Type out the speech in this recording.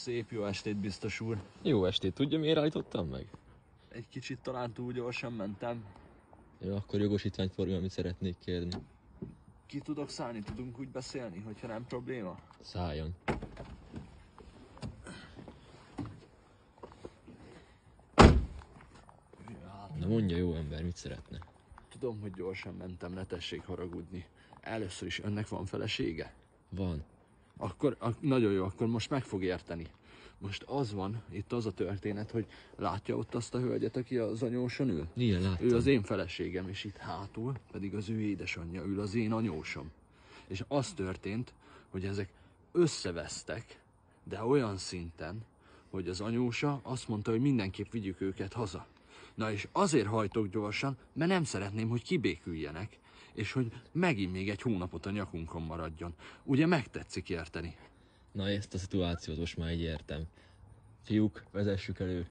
Szép jó estét, biztos úr. Jó estét, tudja miért állítottam meg? Egy kicsit talán túl gyorsan mentem. Jó, akkor jogosítványt formál, amit szeretnék kérni. Ki tudok szállni? Tudunk úgy beszélni, hogyha nem probléma? Szálljon. Na mondja, jó ember, mit szeretne? Tudom, hogy gyorsan mentem, ne tessék haragudni. Először is önnek van felesége? Van. Akkor nagyon jó, akkor most meg fog érteni. Most az van, itt az a történet, hogy látja ott azt a hölgyet, aki az anyóson ül? Igen, láttam. Ő az én feleségem, és itt hátul pedig az ő édesanyja ül, az én anyósom. És az történt, hogy ezek összevesztek, de olyan szinten, hogy az anyósa azt mondta, hogy mindenképp vigyük őket haza. Na és azért hajtok gyorsan, mert nem szeretném, hogy kibéküljenek, és hogy megint még egy hónapot a nyakunkon maradjon. Ugye megtetszik érteni? Na ezt a szituációt most már így értem. Fiúk, vezessük elő.